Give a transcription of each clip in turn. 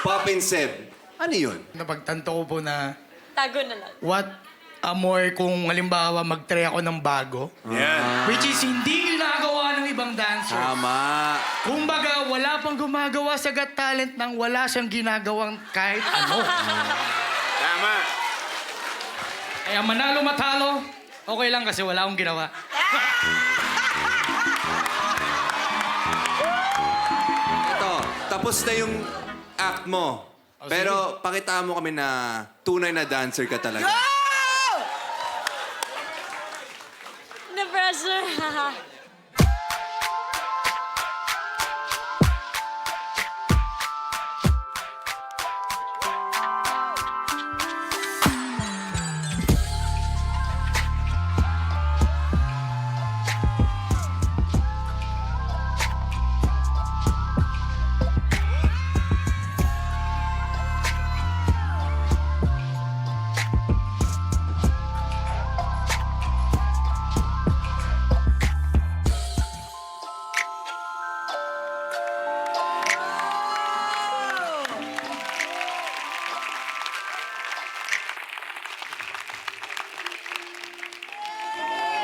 Poppin Seb, ano yun? Napagtanto ko po na Tago na lang. what more kung halimbawa mag-try ako ng bago. Yan. Which is hindi ginagawa ng ibang dancers. Tama. Kumbaga, wala pang gumagawa sa Got Talent nang wala siyang ginagawang kahit ano. Tama. Kaya manalo matalo, okay lang kasi wala akong ginawa. Ito, tapos na yung act mo. Oh, Pero pakitaan mo kami na tunay na dancer ka talaga. Na pressure.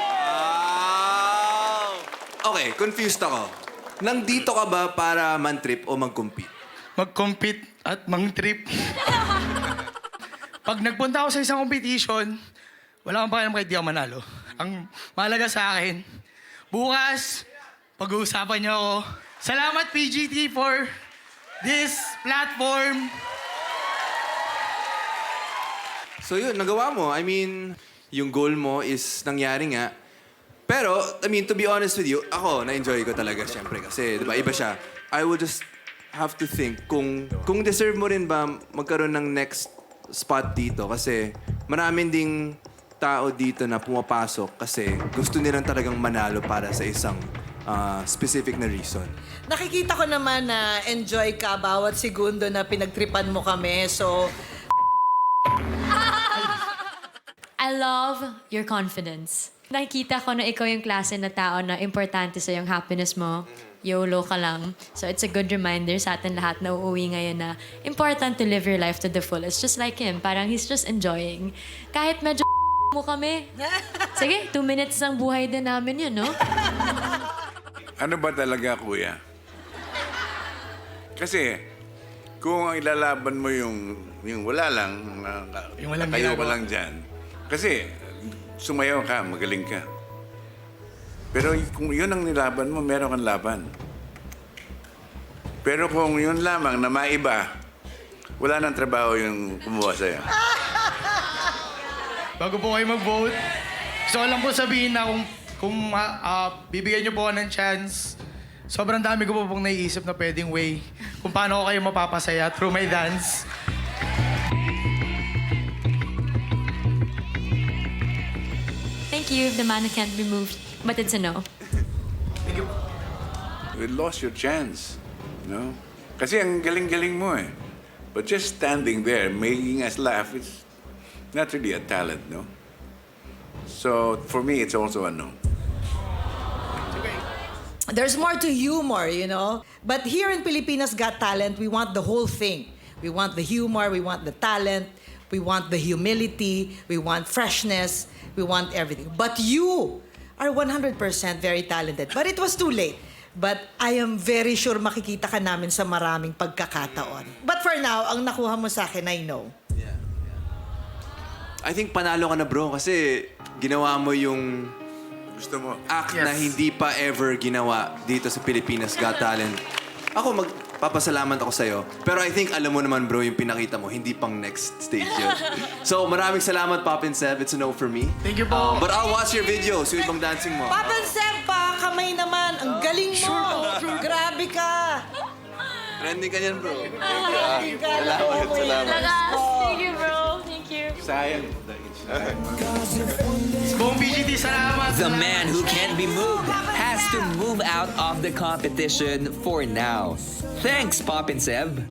Wow! Okay, confused ako. Nandito ka ba para man-trip o mag-compete? Mag-compete at mang-trip. Pag nagpunta ako sa isang competition, wala akong pakialam kahit di ako manalo. Ang mahalaga sa akin, bukas, pag-uusapan niyo ako. Salamat, PGT, for this platform. So yun, nagawa mo. I mean, yung goal mo is nangyari nga. Pero, I mean, to be honest with you, ako, na-enjoy ko talaga, syempre. Kasi, di ba, iba siya. I would just have to think kung deserve mo rin ba magkaroon ng next spot dito. Kasi, maraming ding tao dito na pumapasok kasi gusto nilang talagang manalo para sa isang specific na reason. Nakikita ko naman na enjoy ka bawat segundo na pinagtripan mo kami. So, I love your confidence. Nakikita ko na ikaw yung klase na tao na importante sa yung happiness mo. YOLO ka lang. So it's a good reminder sa atin lahat na uuwi ngayon na important to live your life to the fullest. Just like him. Parang he's just enjoying. Kahit medyo mo kami. Sige, 2 minutes ng buhay din namin yun, no? Ano ba talaga, kuya? Kasi, kung ilalaban mo yung wala lang, Yung walang tayo ginagawa. ka lang dyan. Kasi, sumayaw ka, magaling ka. Pero kung yun ang nilaban mo, meron kang laban. Pero kung yun lamang na maiba, wala nang trabaho yung kumuha sa'yo. Bago po kayo mag-vote, gusto ko lang po sabihin na kung bibigyan niyo po ako ng chance, sobrang dami ko po pong naiisip na pwedeng way kung paano ko kayo mapapasaya through my dance. Thank you. The man who can't be moved. But it's a no. You lost your chance, no? Kasi ang galing-galing mo eh. But just standing there, making us laugh, it's not really a talent, no? So, for me, it's also a no. there's more to humor, you know? But here in Pilipinas Got Talent, we want the whole thing. We want the humor, we want the talent, we want the humility, we want freshness, we want everything. But you are 100% very talented. But it was too late. But I am very sure makikita ka namin sa maraming pagkakataon. But for now, ang nakuha mo sa akin, I know. I think panalo ka na, bro, kasi ginawa mo yung Gusto mo? act Yes. na hindi pa ever ginawa dito sa Pilipinas Got Talent. Ako, magpapasalamat ako sa'yo. Pero I think, alam mo naman, bro, yung pinakita mo, hindi pang next stage yun. So, maraming salamat, Poppin Seb. It's a no for me. Thank you po. But I'll watch your video. Sweet bang dancing mo. Papansep pa, kamay naman. Ang galing mo. Grabe ka. Trending ka niyan, bro. Grabe ka. Salamat. Thank you, bro. Thank you. Sayang. Buong PGT, salamat. The man who can't be moved has to move out of the competition for now. Thanks, Poppin Seb.